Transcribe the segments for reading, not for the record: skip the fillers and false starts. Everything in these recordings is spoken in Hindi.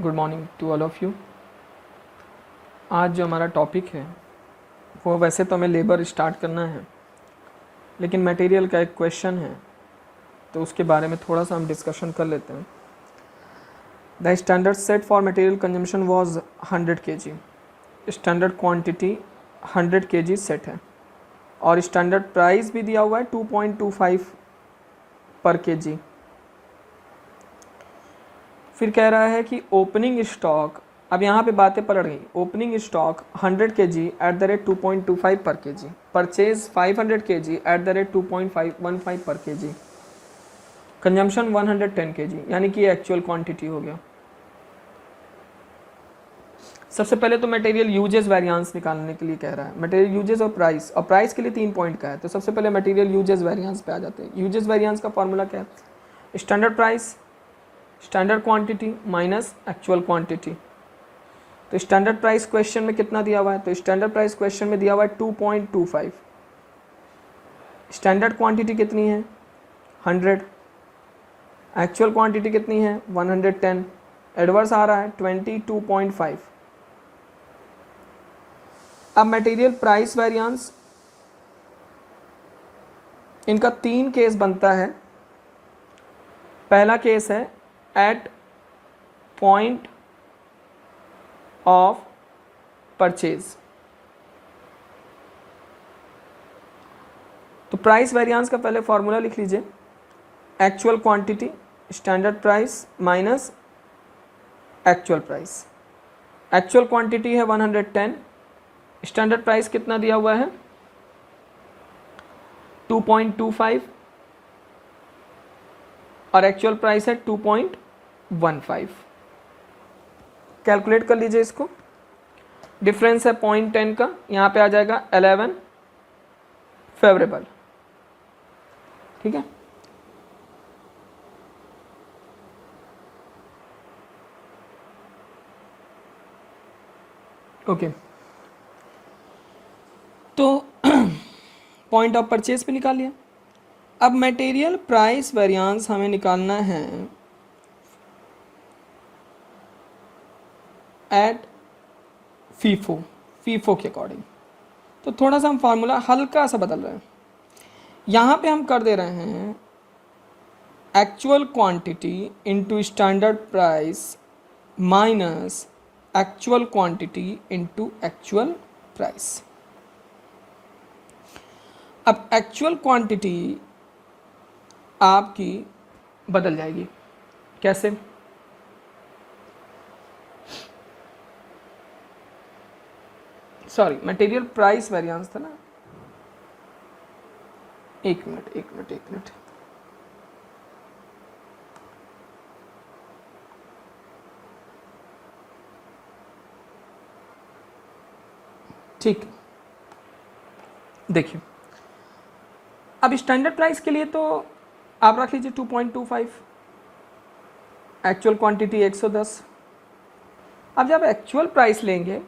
Good morning to all of you. आज जो हमारा टॉपिक है वो वैसे तो हमें लेबर स्टार्ट करना है, लेकिन मटेरियल का एक क्वेश्चन है तो उसके बारे में थोड़ा सा हम डिस्कशन कर लेते हैं। The standard set for material consumption was 100 kg। Standard quantity 100 kg set है और स्टैंडर्ड प्राइस भी दिया हुआ है 2.25 पर kg। फिर कह रहा है कि ओपनिंग स्टॉक, अब यहाँ पे बातें पलट गई। Opening stock 100 kg at the rate 2.25 पर kg, purchase 500 kg at the rate 2.15 पर kg, कंजम्पशन 110 kg, यानी कि एक्चुअल क्वांटिटी हो गया। सबसे पहले तो मटेरियल यूजेस वेरिएंस निकालने के लिए कह रहा है। मटेरियल यूजेस और प्राइस के लिए 3 पॉइंट का है, तो सबसे पहले मटेरियल यूजेस वेरिएंस पे आ जाते हैं। यूजेस वेरिएंस का फॉर्मूला क्या है? Standard price standard quantity minus actual quantity. तो स्टैंडर्ड प्राइस क्वेश्चन में कितना दिया हुआ है? तो स्टैंडर्ड प्राइस क्वेश्चन में दिया हुआ है 2.25। स्टैंडर्ड क्वांटिटी कितनी है? 100। एक्चुअल क्वांटिटी कितनी है? 110। एडवर्स आ रहा है 22.5। अब मटेरियल प्राइस वेरिएंस, इनका 3 केस बनता है। पहला केस है एट पॉइंट ऑफ परचेज। तो प्राइस वेरिएंस का पहले फॉर्मूला लिख लीजिए। Actual quantity standard price minus actual price. Actual quantity है 110, स्टैंडर्ड प्राइस कितना दिया हुआ है? 2.25 और एक्चुअल प्राइस है 2.15। कैलकुलेट कर लीजिए इसको। डिफरेंस है 0.10 का, यहाँ पे आ जाएगा 11 फेवरेबल। ठीक है, ओके। तो पॉइंट ऑफ परचेज पे निकाल लिया। अब मटेरियल प्राइस वेरिएंस हमें निकालना है एट फीफो के अकॉर्डिंग। तो थोड़ा सा हम फार्मूला हल्का सा बदल रहे हैं। यहाँ पे हम कर दे रहे हैं actual quantity into standard price minus actual quantity into actual price. अब एक्चुअल क्वांटिटी आपकी बदल जाएगी। कैसे? सॉरी, मटेरियल प्राइस वेरिएंस था ना। एक मिनट। ठीक, देखिए अब स्टैंडर्ड प्राइस के लिए तो आप रख लीजिए 2.25, एक्चुअल क्वांटिटी 110। अब जब एक्चुअल प्राइस लेंगे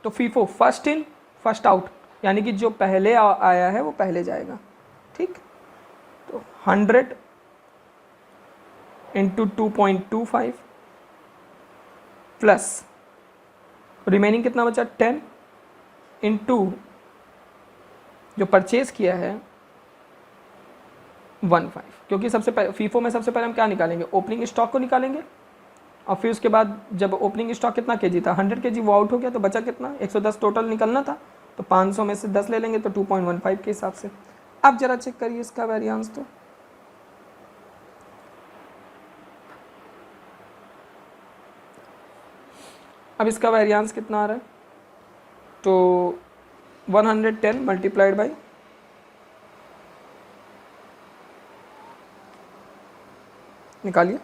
तो FIFO first in first out, यानी कि जो पहले आया है वो पहले जाएगा। ठीक, तो 100 इंटू 2.25 प्लस रिमेनिंग कितना बचा? 10 इंटू जो परचेज किया है 15, क्योंकि सबसे पहले फीफो में सबसे पहले हम क्या निकालेंगे? ओपनिंग स्टॉक को निकालेंगे और फिर उसके बाद जब ओपनिंग स्टॉक कितना केजी था? 100 kg, वो आउट हो गया तो बचा कितना? 110 टोटल निकलना था, तो 500 में से 10 ले लेंगे तो 2.15 के हिसाब से। अब जरा चेक करिए इसका वेरिएंस। तो अब इसका वेरिएंस कितना आ रहा है? तो 110 मल्टीप्लाइड बाई निकालिए,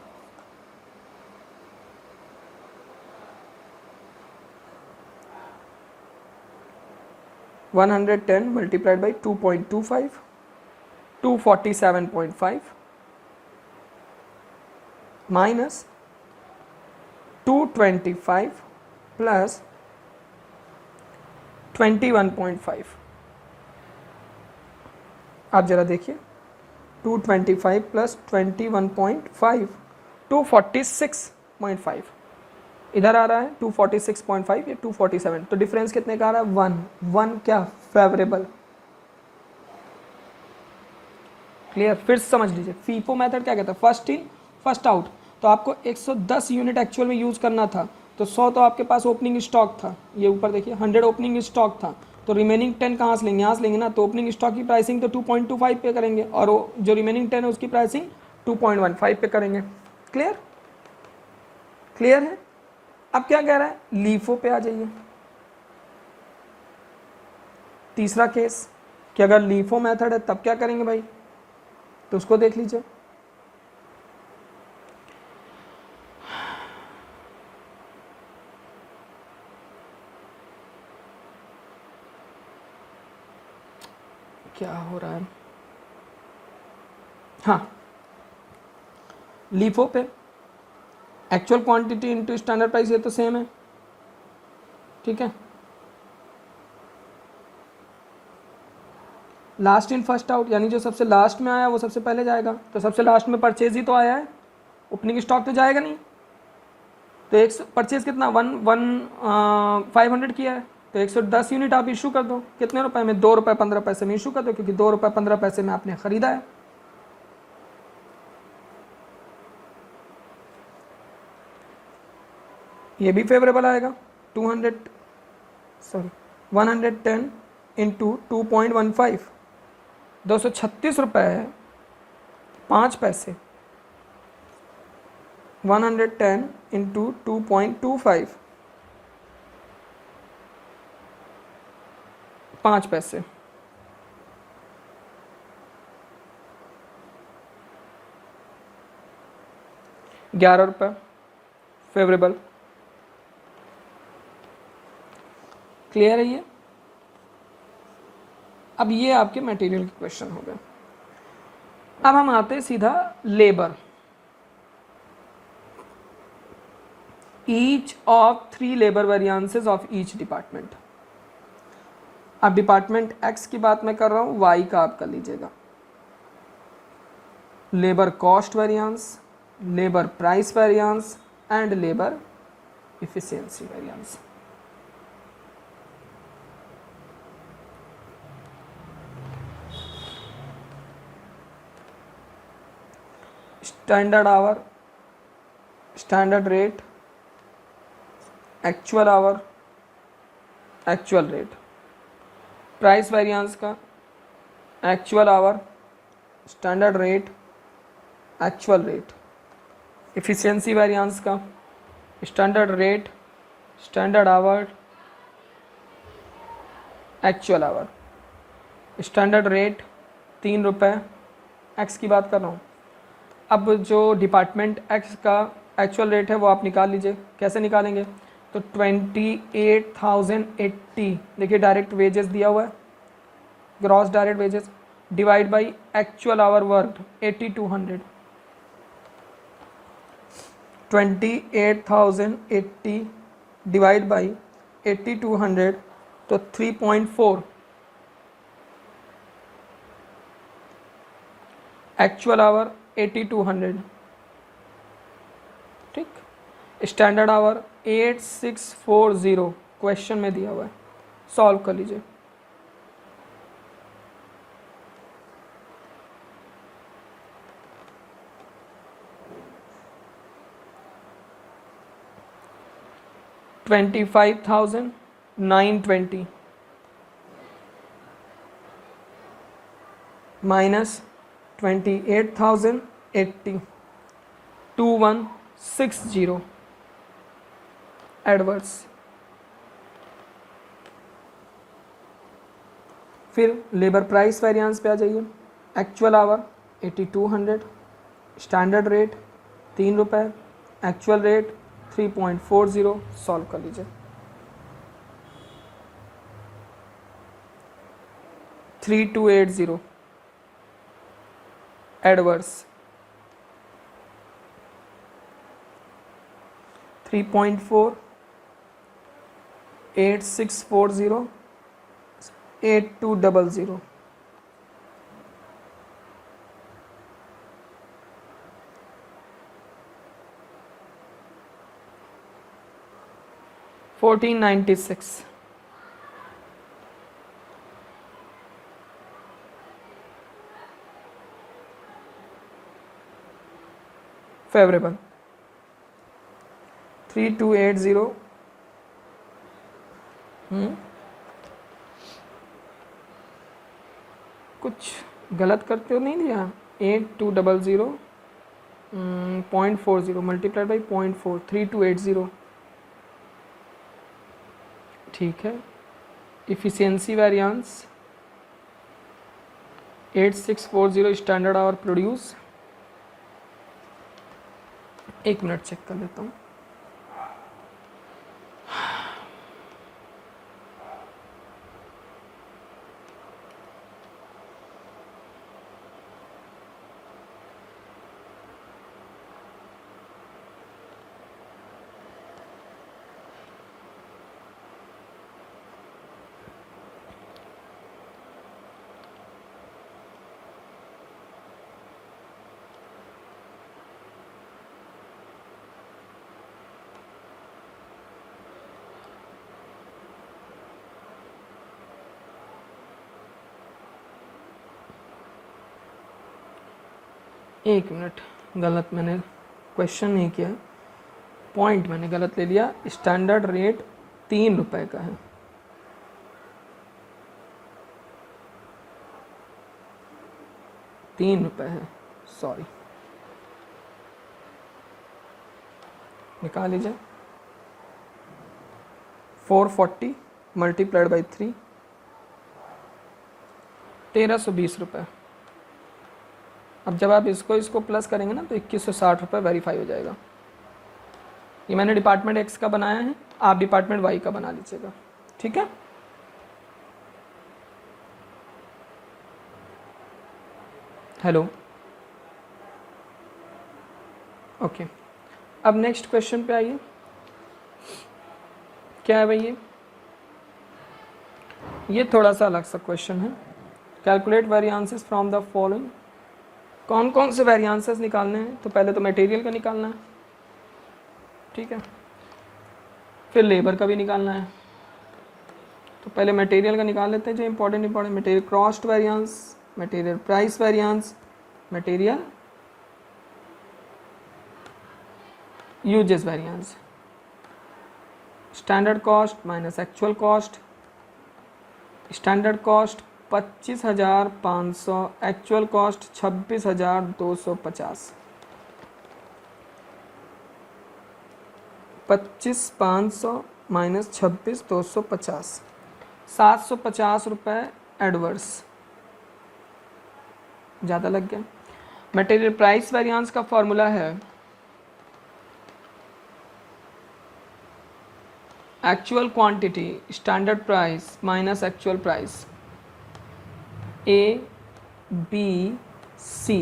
one 110 multiplied by 2.25, 247.5 minus 225 plus 21.5। आप जरा देखिए, 225 प्लस 21.5 246.5। इधर आ रहा है 246.5, ये 247, तो डिफरेंस कितने का आ रहा है? 1 क्या फेवरेबल। क्लियर? फिर समझ लीजिए फीफो मेथड क्या कहता है, फर्स्ट इन फर्स्ट आउट। तो आपको 110 यूनिट एक्चुअल में यूज़ करना था, तो 100 तो आपके पास ओपनिंग स्टॉक था, ये ऊपर देखिए 100 ओपनिंग स्टॉक था, तो रिमेनिंग 10 कहाँ से लेंगे? यहाँ से लेंगे ना, तो ओपनिंग स्टॉक की प्राइसिंग तो 2.25 पे करेंगे, और जो रिमेनिंग 10 है उसकी प्राइसिंग 2.15 पे करेंगे। क्लियर? क्लियर है? अब क्या कह रहा है, लीफो पे आ जाइए। तीसरा केस कि अगर लीफो मेथड है तब क्या करेंगे भाई, तो उसको देख लीजिए। क्या हो रहा है, हाँ, लीफो पे actual quantity into standard price, ये तो सेम है, ठीक है। लास्ट इन फर्स्ट आउट, यानी जो सबसे लास्ट में आया वो सबसे पहले जाएगा, तो सबसे लास्ट में परचेज ही तो आया है, ओपनिंग स्टॉक तो जाएगा नहीं। तो एक परचेज कितना 500 किया है, तो 110 यूनिट आप इशू कर दो, कितने रुपए में? 2 रुपये 15 पैसे में इशू कर दो, क्योंकि 2 रुपये 15 पैसे में आपने खरीदा है। ये भी फेवरेबल आएगा। 110 इंटू 2.15, 236 रुपये है 5 पैसे। 110 इंटू 2.25, 5 पैसे। ₹11 फेवरेबल। क्लियर है ये? अब ये आपके मटेरियल के क्वेश्चन हो गए। अब हम आते हैं सीधा labour. Each of 3 labour variances of each department. अब डिपार्टमेंट एक्स की बात मैं कर रहा हूँ, वाई का आप कर लीजिएगा। Labour cost variance, labour price variance and labour efficiency variance. Standard hour, standard rate, actual hour, actual rate. Price variance का actual hour, standard rate, actual rate. Efficiency variance का standard rate, standard hour, actual hour. Standard rate 3 रुपये, एक्स की बात कर रहा हूँ। अब जो डिपार्टमेंट एक्स का एक्चुअल रेट है वो आप निकाल लीजिए। कैसे निकालेंगे? तो 28,080, देखिए डायरेक्ट वेजेस दिया हुआ है, gross direct wages, divide by actual our work 8200। 28,080 divide by 8200, तो 3.4। एक्चुअल आवर 8200, ठीक। स्टैंडर्ड आवर 8640 क्वेश्चन में दिया हुआ है, सॉल्व कर लीजिए। $25,920 माइनस 28,080, 2160 एडवर्स। फिर लेबर प्राइस वेरिएंस पे आ जाइए। एक्चुअल आवर 8200, स्टैंडर्ड रेट 3 रुपये, एक्चुअल रेट 3.40, सॉल्व कर लीजिए। 3280 एडवर्स, 3.4, 8640, 8200। 1496 फेवरेबल। 3280 कुछ गलत करते हो नहीं दिया। 8200 0.40 मल्टीप्लाइड बाई 0.4 3280 ठीक है। Efficiency variance 8640 standard our produce. एक मिनट चेक कर लेता हूँ। एक मिनट, गलत मैंने क्वेश्चन नहीं किया, पॉइंट मैंने गलत ले लिया। स्टैंडर्ड रेट 3 रुपए का है। ₹3 है, सॉरी, निकाल लीजिए। 440 मल्टीप्लाइड बाई 3 1320 रुपये। अब जब आप इसको प्लस करेंगे ना तो 2160 रुपये वेरीफाई हो जाएगा। ये मैंने डिपार्टमेंट एक्स का बनाया है, आप डिपार्टमेंट वाई का बना लीजिएगा, ठीक है। Hello, okay. अब नेक्स्ट क्वेश्चन पे आइए। क्या है भाई ये थोड़ा सा अलग सा क्वेश्चन है। Calculate variances from the following. कौन कौन से वेरिएंसेस निकालने हैं? तो पहले तो मटेरियल का निकालना है, ठीक है, फिर लेबर का भी निकालना है। तो पहले मटेरियल का निकाल लेते हैं जो important material cost variance, material price variance, material usage variance. Standard cost minus actual cost. Standard cost 25,500, actual cost 26,250। 25,500 minus 26,250, 750 रुपये एडवर्स, ज़्यादा लग गया। मटेरियल प्राइस वेरिएंस का फॉर्मूला है actual quantity standard price minus actual price. A B C,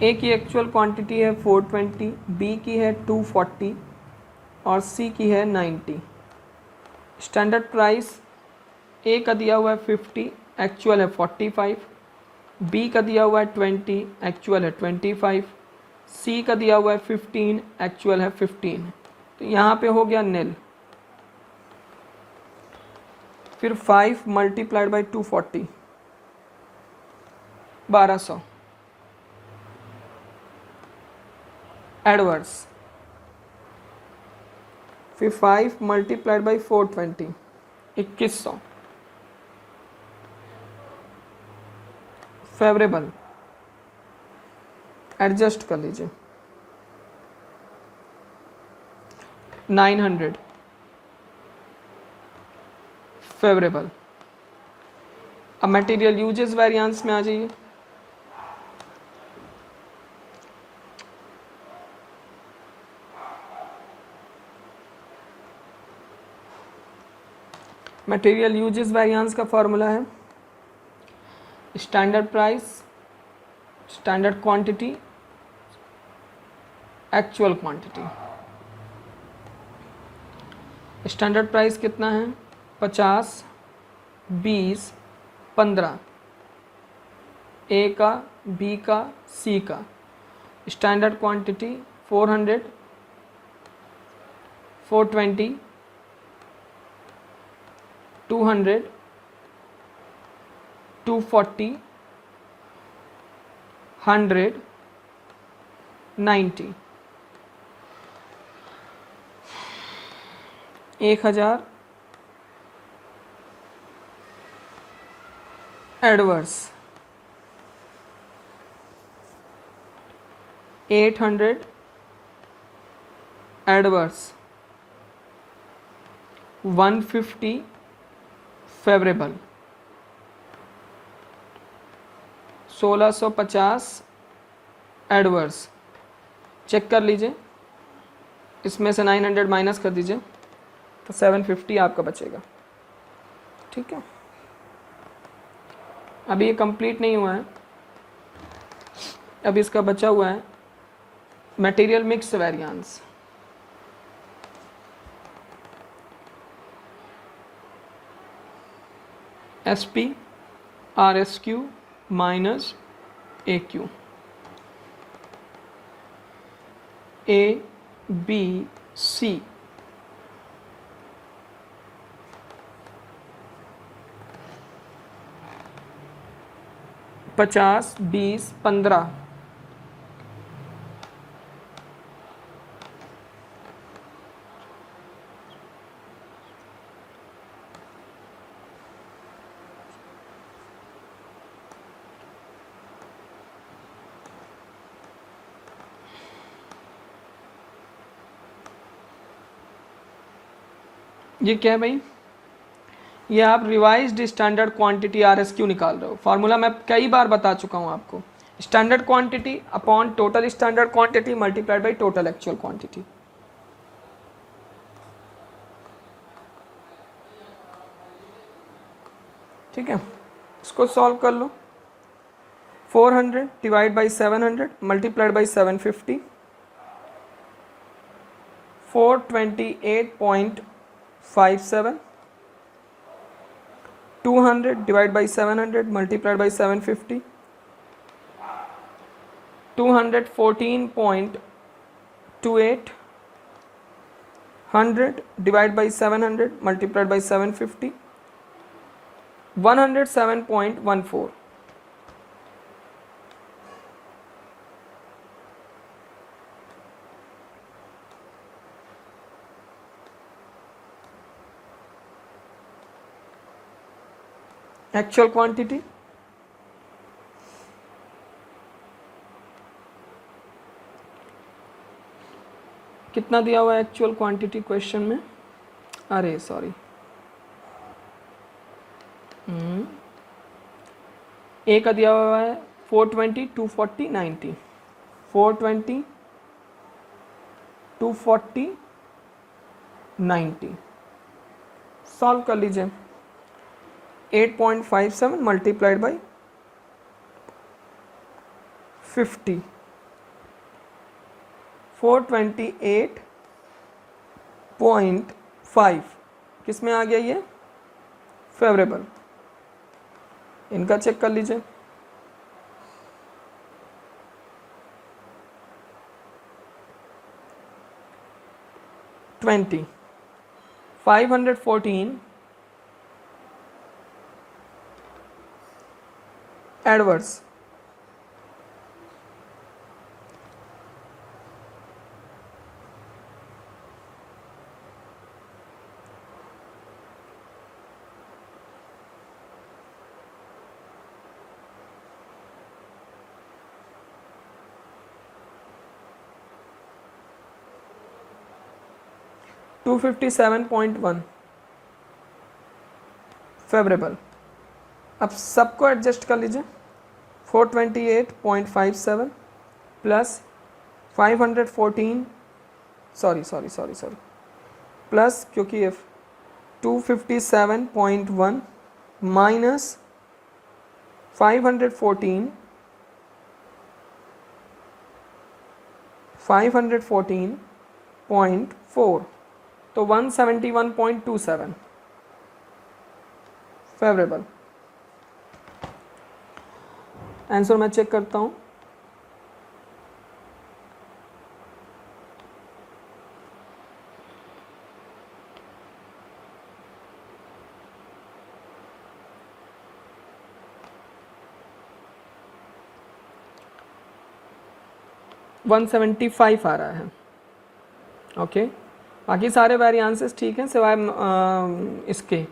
A की एक्चुअल क्वांटिटी है 420, बी की है 240 और सी की है 90। स्टैंडर्ड प्राइस ए का दिया हुआ है 50, एक्चुअल है 45, बी का दिया हुआ है 20, एक्चुअल है 25, सी का दिया हुआ है 15, एक्चुअल है 15। तो यहाँ पे हो गया नील। फिर 5 मल्टीप्लाइड बाई 240 1200 एडवर्स। फिर 5 मल्टीप्लाइड बाई 420 2100 फेवरेबल। एडजस्ट कर लीजिए 900 फेवरेबल। अब मटेरियल यूजेस वेरिएंस में आ जाइए। मटेरियल यूजेस वेरिएंस का फॉर्मूला है standard price, standard quantity, actual quantity. Standard price कितना है? 50, 20, 15, ए का, बी का, सी का। Standard quantity 400, 420, 200, 240, 100, 90, 1000 adverse, 800 adverse, 150 favourable, 1650 adverse. Check कर लीजिए, इसमें से 900 माइनस कर दीजिए तो 750 आपका बचेगा। ठीक है, अभी ये कंप्लीट नहीं हुआ है, अभी इसका बचा हुआ है material mix variance. SP RSQ minus AQ, ABC, पचास, 20, 15, ये क्या है भाई? ये आप रिवाइज्ड स्टैंडर्ड क्वांटिटी RSQ निकाल रहे हो। फार्मूला मैं कई बार बता चुका हूँ आपको, standard quantity upon total standard quantity multiplied by total actual quantity. ठीक है, इसको सॉल्व कर लो। 400 divide by 700 multiplied by 750, 428.57, 200 divided by 700 multiplied by 750, 214.28, 100 divided by 700 multiplied by 750, 107.14। Actual quantity कितना दिया हुआ है एक्चुअल क्वांटिटी क्वेश्चन में? अरे सॉरी, ए का दिया हुआ है 420, 240, 90, 420, 240, 90। सॉल्व कर लीजिए। 8.57 मल्टीप्लाइड बाई 50, 428.5 किस में आ गया? ये फेवरेबल। इनका चेक कर लीजिए। Twenty 514 adverse, 257.1 favourable. अब सबको एडजस्ट कर लीजिए। 428.57 प्लस 514 सॉरी प्लस, क्योंकि ये 257.1 माइनस 514.4 तो 171.27 फेवरेबल। आंसर मैं चेक करता हूँ। 175 आ रहा है। ओके, बाकी सारे वेरिएंसेस ठीक हैं सिवाय इसके।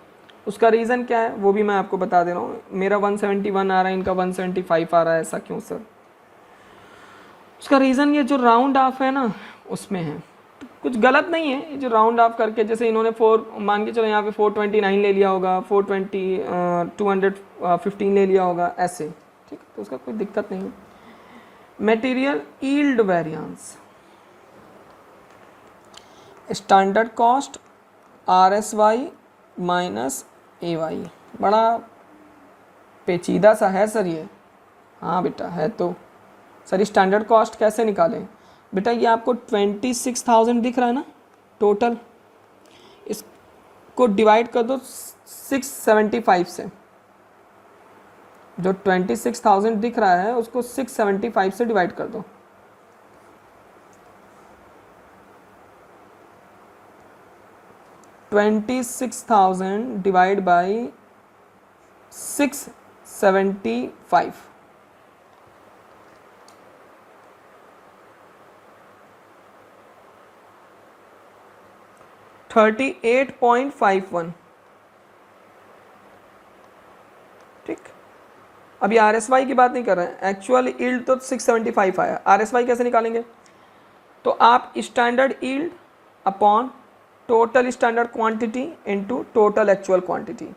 उसका रीज़न क्या है वो भी मैं आपको बता दे रहा हूँ। मेरा 171 आ रहा है, इनका 175 आ रहा है, ऐसा क्यों सर? उसका रीज़न ये जो राउंड ऑफ है ना उसमें है, तो कुछ गलत नहीं है। ये जो राउंड ऑफ करके, जैसे इन्होंने 4 मान के चलो यहाँ पे 429 ले लिया होगा, 215 ले लिया होगा, ऐसे ठीक है, तो उसका कोई दिक्कत नहीं है। Material yield variance, standard cost RSY minus AY, बड़ा पेचीदा सा है सर ये। हाँ बेटा है तो। सर स्टैंडर्ड कॉस्ट कैसे निकालें? बेटा ये आपको 26,000 दिख रहा है ना टोटल, इसको डिवाइड कर दो 675 से। जो 26,000 दिख रहा है उसको 675 से डिवाइड कर दो। $26,000 डिवाइड बाई 675, $38.51। ठीक, अभी RSY की बात नहीं कर रहे हैं, एक्चुअल यील्ड तो 675 आया। RSY कैसे निकालेंगे? तो आप standard yield upon total standard quantity into total actual quantity,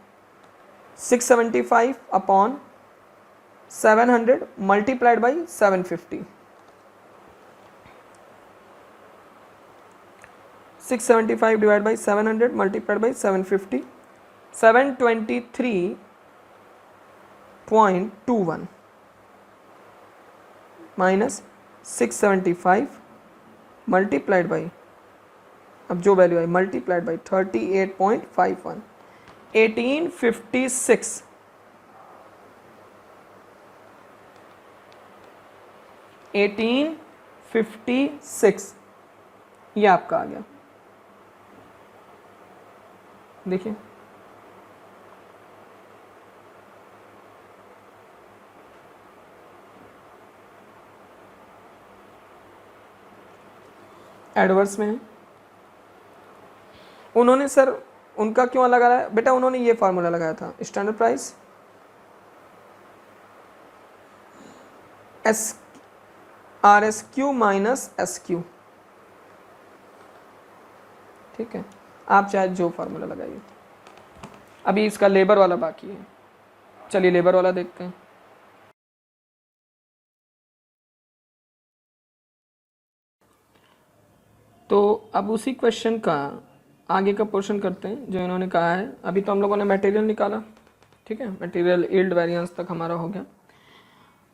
675 upon 700 multiplied by 750, 675 divide by 700 multiplied by 750, 723.21 minus 675 multiplied by, अब जो वैल्यू आई मल्टीप्लाइड बाई 38.51, 1856। ये आपका आ गया। देखिए एडवर्स में है। उन्होंने सर उनका क्यों अलग आ रहा है? बेटा उन्होंने ये फार्मूला लगाया था, standard price RSQ minus SQ। ठीक है, आप चाहे जो फार्मूला लगाइए। अभी इसका लेबर वाला बाकी है, चलिए लेबर वाला देखते हैं। तो अब उसी क्वेश्चन का आगे का पोर्शन करते हैं जो इन्होंने कहा है। अभी तो हम लोगों ने मटेरियल निकाला, ठीक है, मटेरियल यील्ड वेरिएंस तक हमारा हो गया।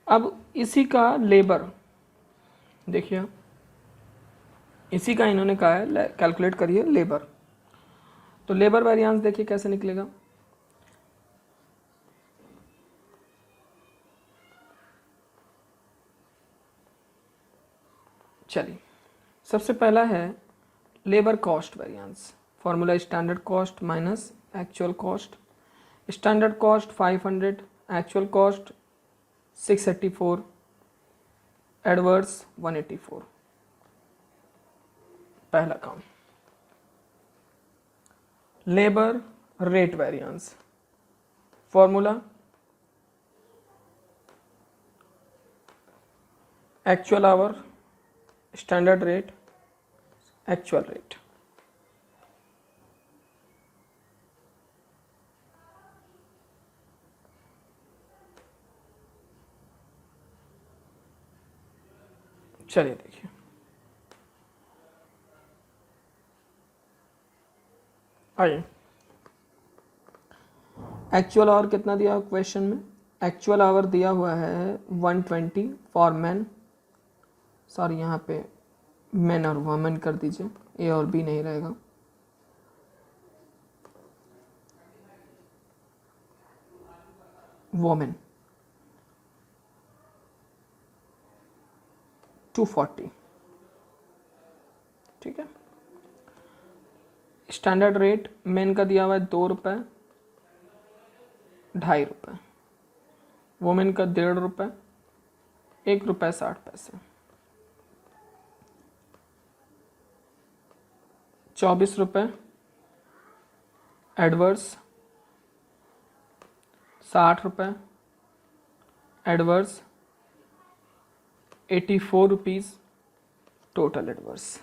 अब इसी का लेबर देखिए, इसी का इन्होंने कहा है कैलकुलेट करिए लेबर। तो लेबर वेरिएंस देखिए कैसे निकलेगा। चलिए, सबसे पहला है labour cost variance. Formula standard cost minus actual cost. Standard cost 500, actual cost 684, adverse 184। पहला काम labour rate variance. Formula actual hour, standard rate, actual rate. चलिए देखिए, आइए एक्चुअल आवर कितना दिया हुआ क्वेश्चन में? एक्चुअल आवर दिया हुआ है 120 फॉर मैन, सॉरी यहाँ पे मैन और वुमेन कर दीजिए, ए और बी नहीं रहेगा। वुमेन 240, ठीक है। स्टैंडर्ड रेट मेन का दिया हुआ है 2 रुपये, 2.5 रुपये। वुमेन का 1.5 रुपये, 1 रुपये 60 पैसे। ₹24, एडवर्स ₹60, एडवर्स ₹84, टोटल एडवर्स।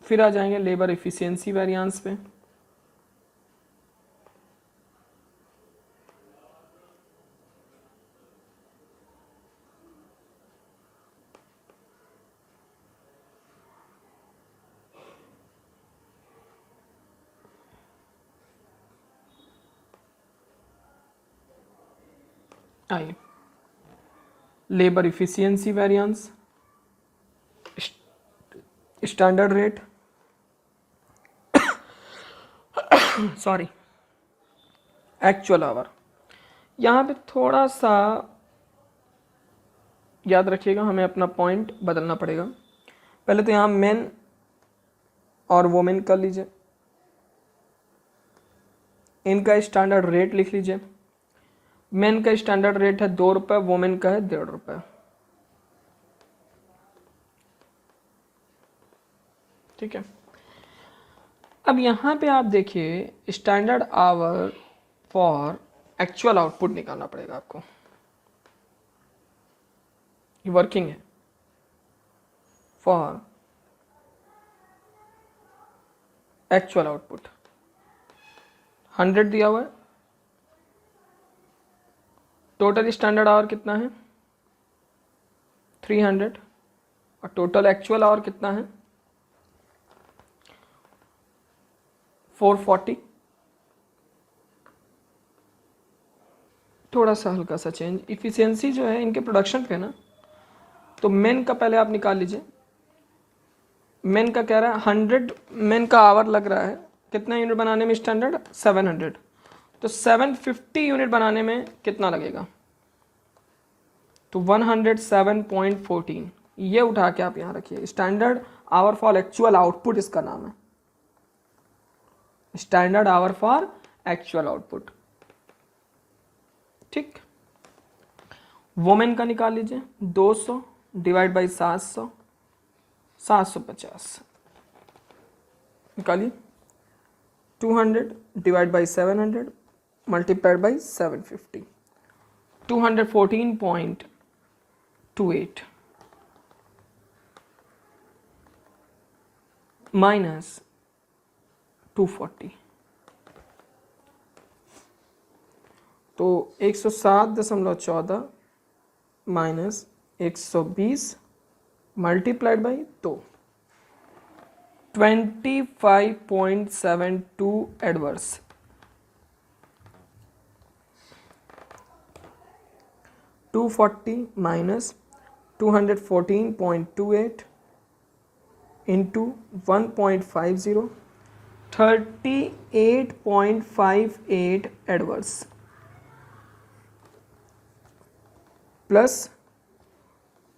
फिर आ जाएंगे लेबर इफिशियंसी वेरिएंस पे। आइए, labour efficiency variance, standard rate, sorry, actual our. यहाँ पे थोड़ा सा याद रखिएगा, हमें अपना पॉइंट बदलना पड़ेगा। पहले तो यहाँ मेन और वोमेन कर लीजिए, इनका स्टैंडर्ड रेट लिख लीजिए। मेन का स्टैंडर्ड रेट है ₹2, वोमेन का है ₹1.5। ठीक है। अब यहाँ पे आप देखिए standard hour for actual output निकालना पड़ेगा आपको। ये वर्किंग है फॉर एक्चुअल आउटपुट। 100 दिया हुआ है, टोटल स्टैंडर्ड आवर कितना है 300, और टोटल एक्चुअल आवर कितना है 440। थोड़ा सा हल्का सा चेंज, इफिशियंसी जो है इनके प्रोडक्शन पे ना, तो मेन का पहले आप निकाल लीजिए। मेन का कह रहा है 100 मेन का आवर लग रहा है, कितना यूनिट बनाने में स्टैंडर्ड 700, तो 750 यूनिट बनाने में कितना लगेगा, तो 107.14। ये उठा के आप यहाँ रखिए, standard hour for actual output इसका नाम है, standard hour for actual output. ठीक, वोमेन का निकाल लीजिए, 200 डिवाइड बाई 700, 750 निकालिए। 200 divide by 700 multiplied by 750, 214.28 minus 240, तो 107.14 minus 120 multiplied by 2, 25.72 adverse. 240 minus 214.28 into 1.50, 38.58 adverse plus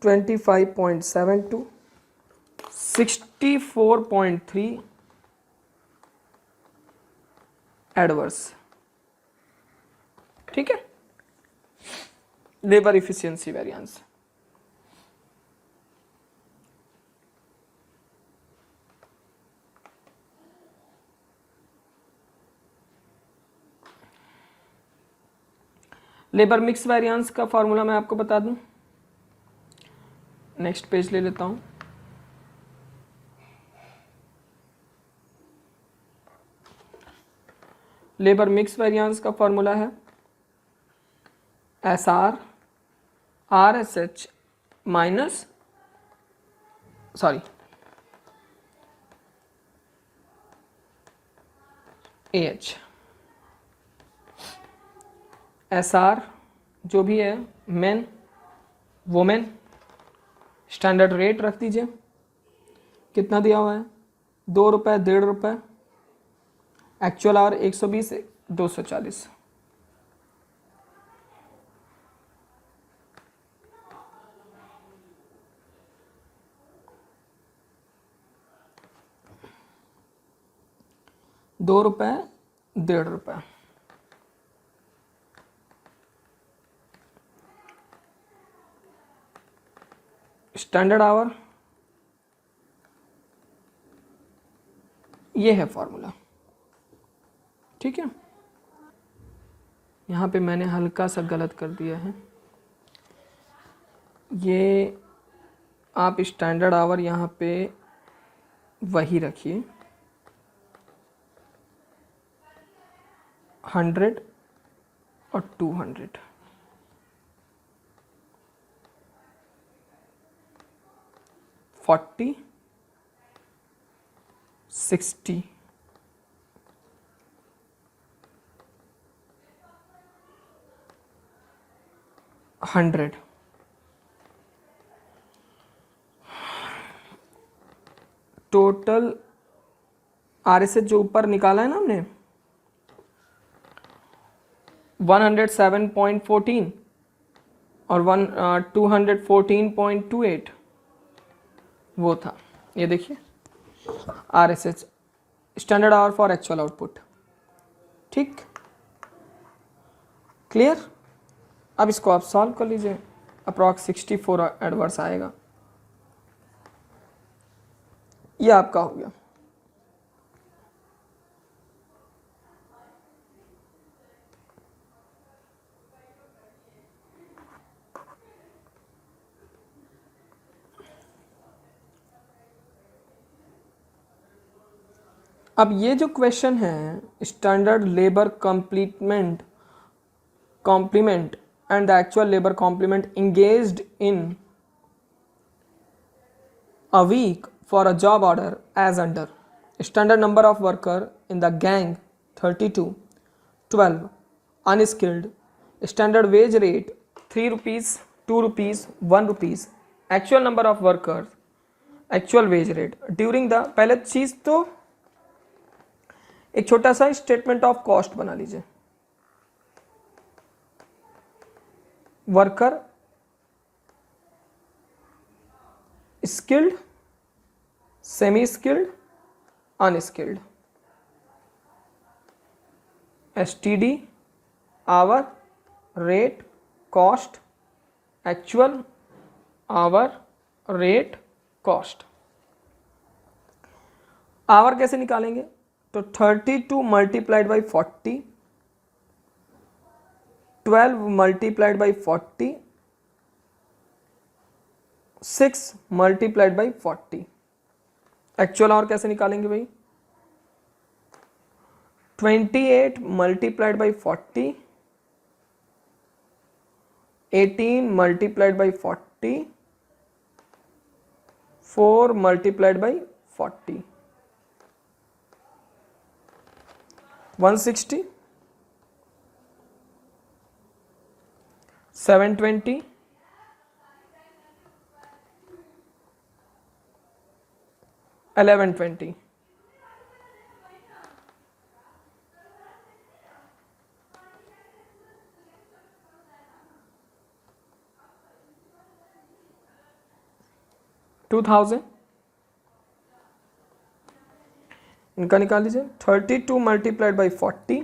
25.72, 64.3 adverse. ठीक है, labour efficiency variance. Labour mix variance का फॉर्मूला मैं आपको बता दूं, नेक्स्ट पेज ले लेता हूं। लेबर मिक्स वेरिएंस का फॉर्मूला है SR RSH minus AH। SR जो भी है मेन वोमेन, स्टैंडर्ड रेट रख दीजिए, कितना दिया हुआ है ₹2, ₹1.5, एक्चुअल आवर 120, 240। ₹2, ₹1.5। स्टैंडर्ड आवर ये है फॉर्मूला, ठीक है। यहाँ पे मैंने हल्का सा गलत कर दिया है, ये आप स्टैंडर्ड आवर यहाँ पे वही रखिए 100 और 200। 40 60 100। टोटल RSH जो ऊपर निकाला है ना हमने 107.14 और 214.28 वो था। ये देखिए RSH standard hour for actual output, ठीक, क्लियर। अब इसको आप सॉल्व कर लीजिए, अप्रॉक्स 64 एडवर्स आएगा। ये आपका हो गया। अब ये जो क्वेश्चन है standard labour complement and the actual labour complement engaged in a week for a job order as under standard number of worker in the gang 32, 12 unskilled, standard wage rate 3 rupees, 2 rupees, 1 rupees, actual number of workers, actual wage rate during the, पहले चीज तो एक छोटा सा स्टेटमेंट ऑफ कॉस्ट बना लीजिए। Worker skilled, semi skilled, unskilled, STD, hour, rate, cost, actual, hour, rate, cost. Hour कैसे निकालेंगे? तो 32 multiplied by 40, 12 multiplied by 40, 6 multiplied by 40। Actual hour कैसे निकालेंगे भाई? 28 multiplied by 40, 18 multiplied by 40, 4 multiplied by 40, 160, 720, 1120। इनका निकाल लीजिए। 32 मल्टीप्लाइड बाई 40,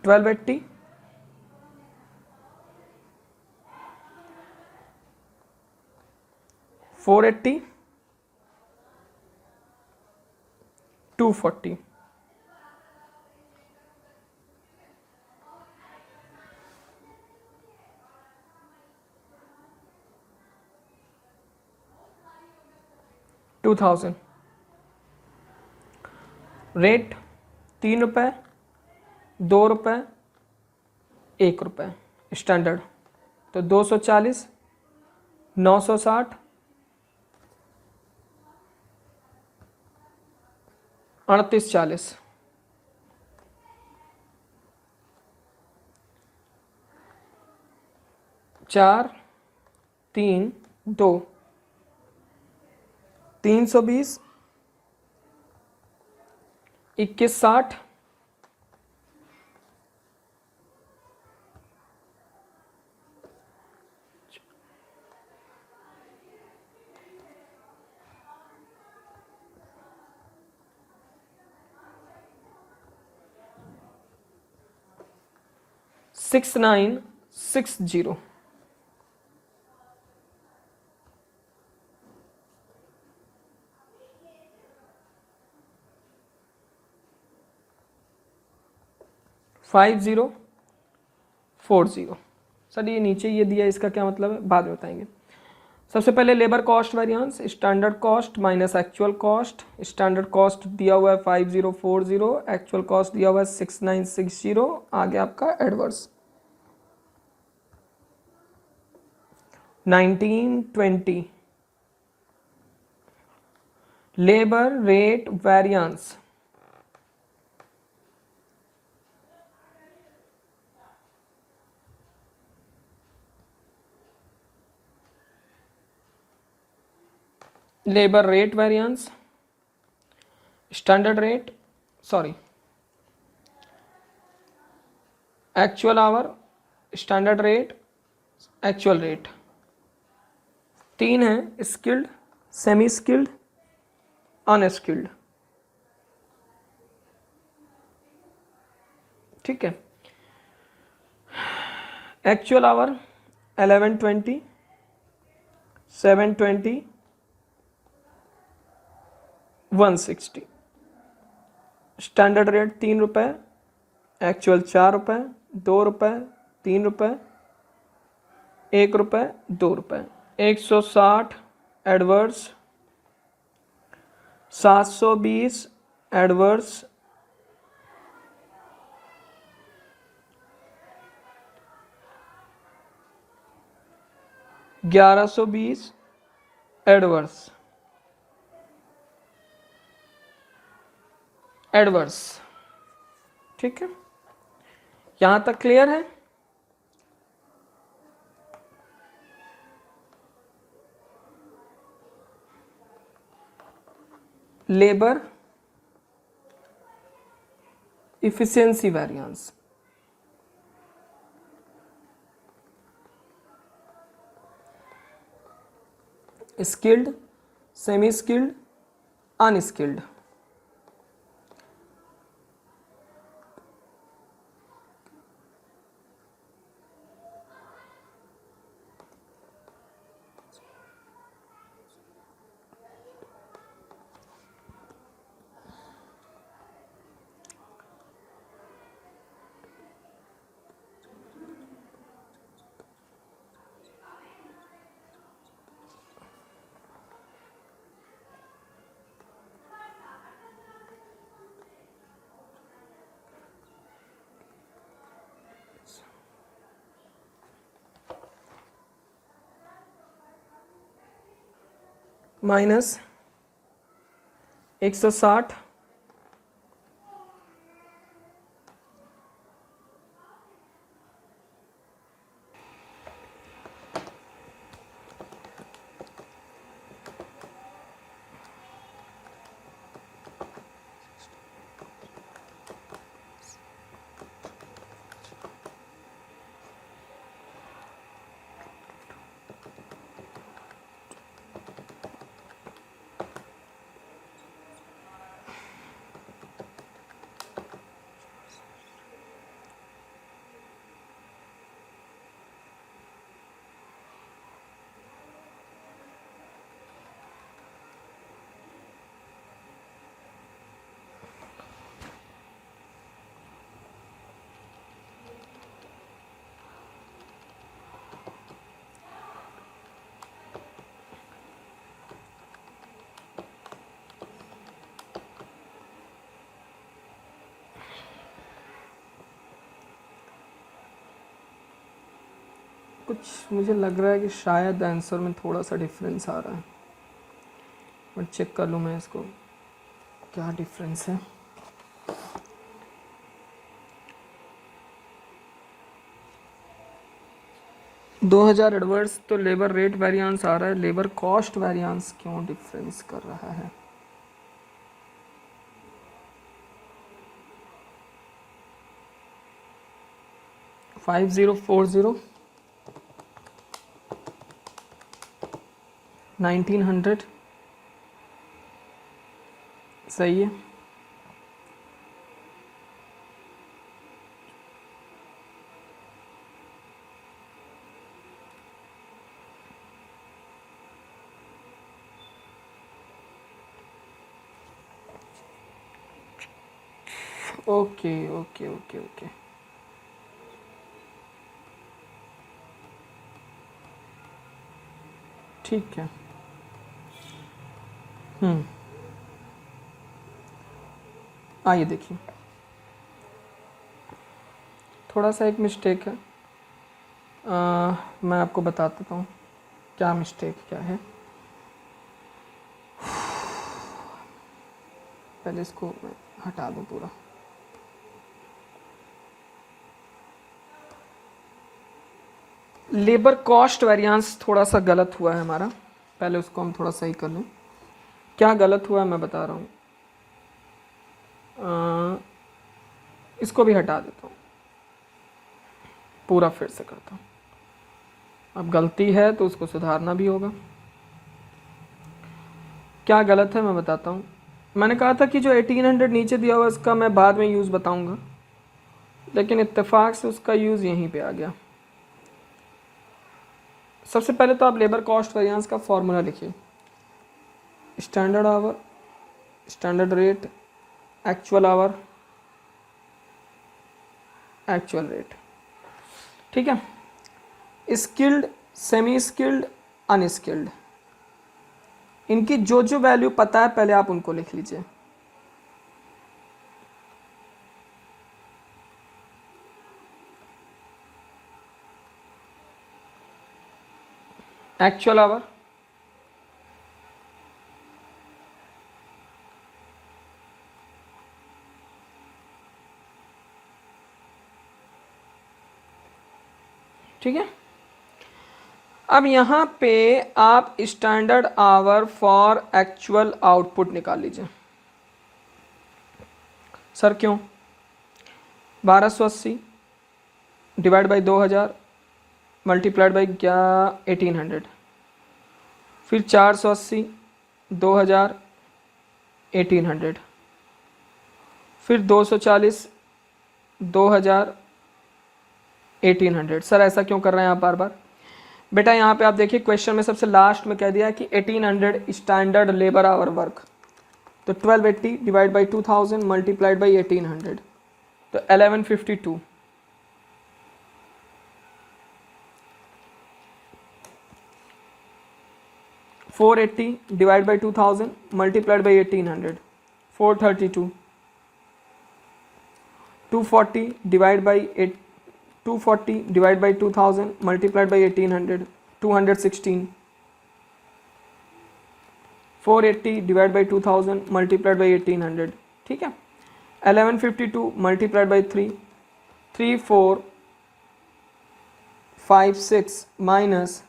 1280, 480, 240। रेट 3 रुपये, 2 रुपये, 1 रुपये स्टैंडर्ड, तो 240, 960, 3840। 4 3 2, 320, 2160, 6960। 5040। सर ये नीचे ये दिया, इसका क्या मतलब है बाद में बताएंगे। सबसे पहले labour cost variance, standard cost minus actual cost. Standard cost दिया हुआ है 5040, एक्चुअल कॉस्ट दिया हुआ है 6960। आगे आपका adverse 1920। Labour rate variance, labour rate variance, standard rate, sorry actual hour, standard rate, actual rate. तीन है, स्किल्ड, सेमी स्किल्ड, अनस्किल्ड। ठीक है। Actual our 1120, 720, 160। स्टैंडर्ड रेट 3 रुपये, एक्चुअल 4 रुपये, 2 रुपये, 3 रुपये, 1 रुपये, 2 रुपये। 160 एडवर्स, 720 एडवर्स, 1120 एडवर्स। एडवर्स, ठीक है, यहां तक क्लियर है। Labour efficiency variance, skilled, semi skilled, unskilled. Minus 160, कुछ मुझे लग रहा है कि शायद आंसर में थोड़ा सा डिफरेंस आ रहा है, बट चेक कर लूँ मैं इसको क्या डिफरेंस है। दो 2000 एडवर्स तो लेबर रेट वेरिएंस आ रहा है, लेबर कॉस्ट वेरिएंस क्यों डिफरेंस कर रहा है। फाइव 5040, 1900 सही है। Okay okay okay okay. ठीक है। आइए देखिए, थोड़ा सा एक मिस्टेक है, मैं आपको बता देता हूँ क्या मिस्टेक क्या है। पहले इसको मैं हटा दूँ पूरा। लेबर कॉस्ट वेरिएंस थोड़ा सा गलत हुआ है हमारा, पहले उसको हम थोड़ा सही कर लें। क्या गलत हुआ है मैं बता रहा हूँ, इसको भी हटा देता हूँ, पूरा फिर से करता हूँ। अब गलती है तो उसको सुधारना भी होगा। क्या गलत है मैं बताता हूँ। मैंने कहा था कि जो 1800 नीचे दिया हुआ इसका मैं बाद में यूज़ बताऊँगा, लेकिन इत्तेफाक से उसका यूज़ यहीं पे आ गया। सबसे पहले तो आप लेबर कॉस्ट वेरिएंस का फॉर्मूला लिखिए, standard hour, standard rate, actual hour, actual rate. ठीक है। स्किल्ड, सेमी स्किल्ड, अनस्किल्ड, इनकी जो जो वैल्यू पता है पहले आप उनको लिख लीजिए। एक्चुअल आवर, ठीक है। अब यहाँ पे आप standard hour for actual output निकाल लीजिए। सर क्यों? 1280 डिवाइड बाई 2000 मल्टीप्लाइड बाई क्या 1800, फिर 480 2000 1800, फिर 240 2000 1800। सर ऐसा क्यों कर रहे हैं आप बार बार? बेटा यहाँ पे आप देखिए क्वेश्चन में सबसे लास्ट में कह दिया है कि 1800 स्टैंडर्ड लेबर आवर वर्क, तो 1280 डिवाइड बाई 2000 मल्टीप्लाइड बाई 1800, तो 1152। Four 80 divide by 2000 multiplied by 1800, 432। 240 divide by 240 divide by 2000 multiplied by 1800, 216। 480 divide by 2000 multiplied by 1800, ठीक है। 1152 multiplied by 3, 3456 minus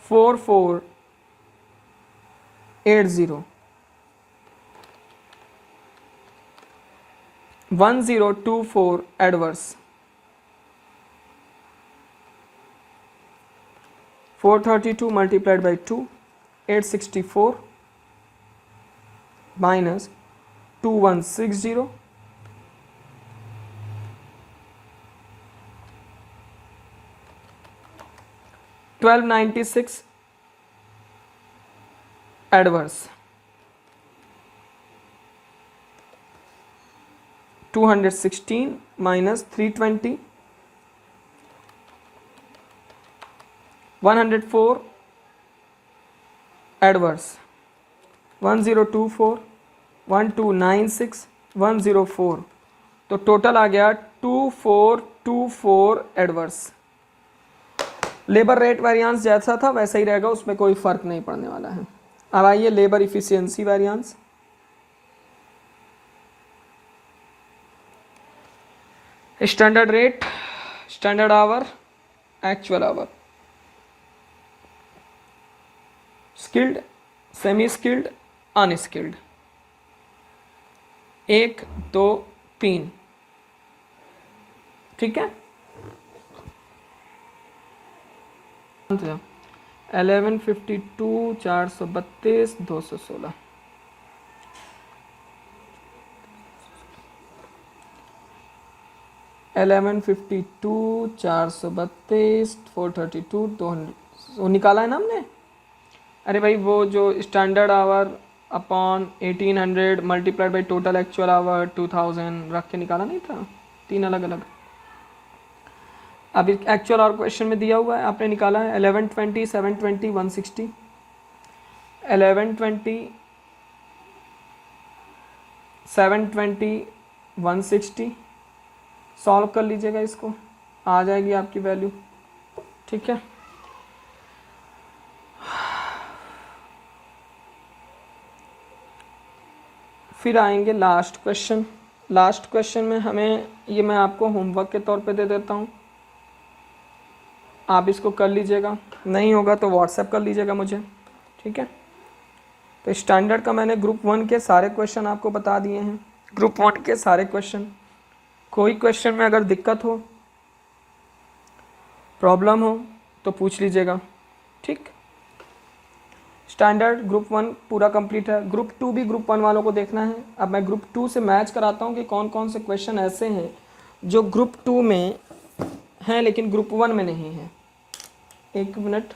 4480, 1024 adverse, 432 multiplied by 2, 864 minus 2160, 1296 adverse, 216 minus 320, 104 adverse, 1024 1296 104, तो टोटल आ गया 2424 एडवर्स। लेबर रेट वेरिएंस जैसा था वैसा ही रहेगा, उसमें कोई फर्क नहीं पड़ने वाला है। अब आइए labour efficiency variance. Standard rate, standard hour, actual our, skilled, semi skilled, unskilled, 1 2 3, ठीक है। 1152 432 216, 1152 432 432 200 निकाला है ना हमने। अरे भाई वो जो standard our upon 1800 multiplied by total actual our 2000 रख के निकाला नहीं था, 3 अलग अलग। अभी एक्चुअल और क्वेश्चन में दिया हुआ है, आपने निकाला है 1120 720 160, 1120 720 160 सॉल्व कर लीजिएगा, इसको आ जाएगी आपकी वैल्यू। ठीक है, फिर आएंगे लास्ट क्वेश्चन। लास्ट क्वेश्चन में हमें, ये मैं आपको होमवर्क के तौर पे दे देता हूँ, आप इसको कर लीजिएगा, नहीं होगा तो व्हाट्सएप कर लीजिएगा मुझे। ठीक है, तो स्टैंडर्ड का मैंने ग्रुप 1 के सारे क्वेश्चन आपको बता दिए हैं, ग्रुप 1 के सारे क्वेश्चन। कोई क्वेश्चन में अगर दिक्कत हो, प्रॉब्लम हो तो पूछ लीजिएगा। ठीक, स्टैंडर्ड ग्रुप 1 पूरा कंप्लीट है। ग्रुप 2 भी ग्रुप 1 वालों को देखना है। अब मैं ग्रुप 2 से मैच कराता हूँ कि कौन कौन से क्वेश्चन ऐसे हैं जो ग्रुप 2 में हैं लेकिन ग्रुप 1 में नहीं है। एक मिनट,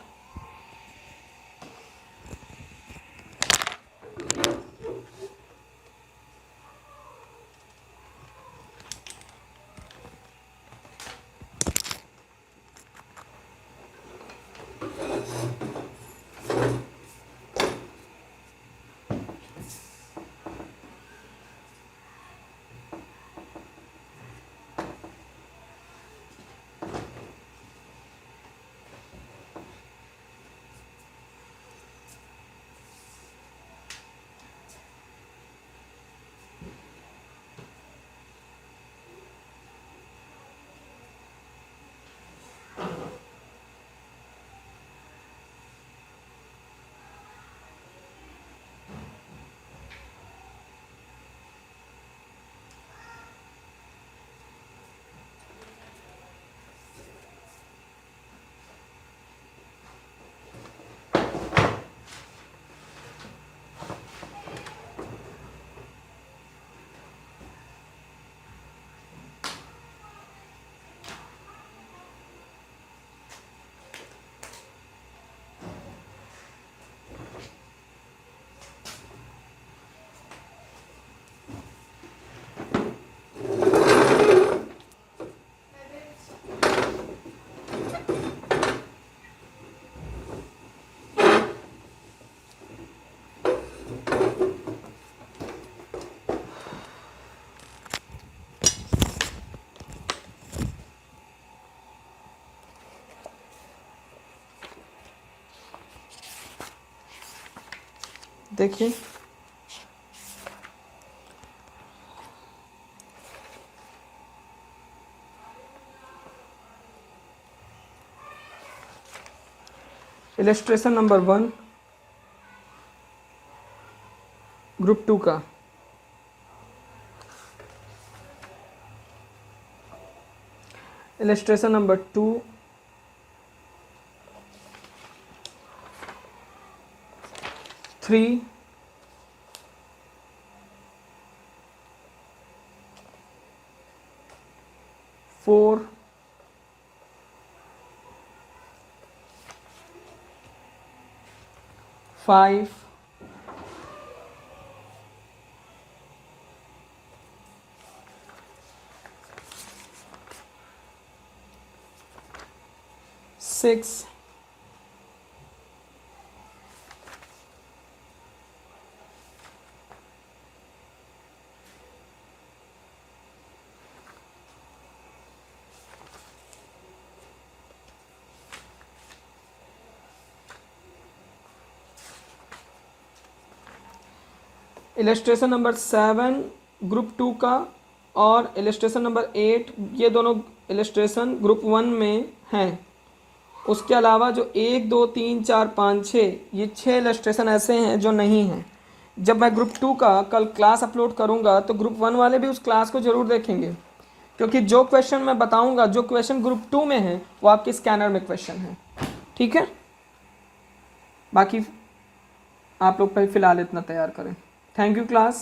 देखिए इलस्ट्रेशन नंबर 1 ग्रुप 2 का। Illustration number 2 3 4 5 6 illustration number 7 group 2 का और इलस्ट्रेशन नंबर 8, ये दोनों इलस्ट्रेशन ग्रुप 1 में हैं। उसके अलावा जो 1 2 3 4 5 6, ये 6 इलस्ट्रेशन ऐसे हैं जो नहीं हैं। जब मैं ग्रुप 2 का कल क्लास अपलोड करूँगा तो ग्रुप 1 वाले भी उस क्लास को ज़रूर देखेंगे, क्योंकि जो क्वेश्चन मैं बताऊँगा, जो क्वेश्चन ग्रुप 2 में है वो आपके स्कैनर में क्वेश्चन है। ठीक है, बाकी आप लोग फ़िलहाल इतना तैयार करें। Thank you class.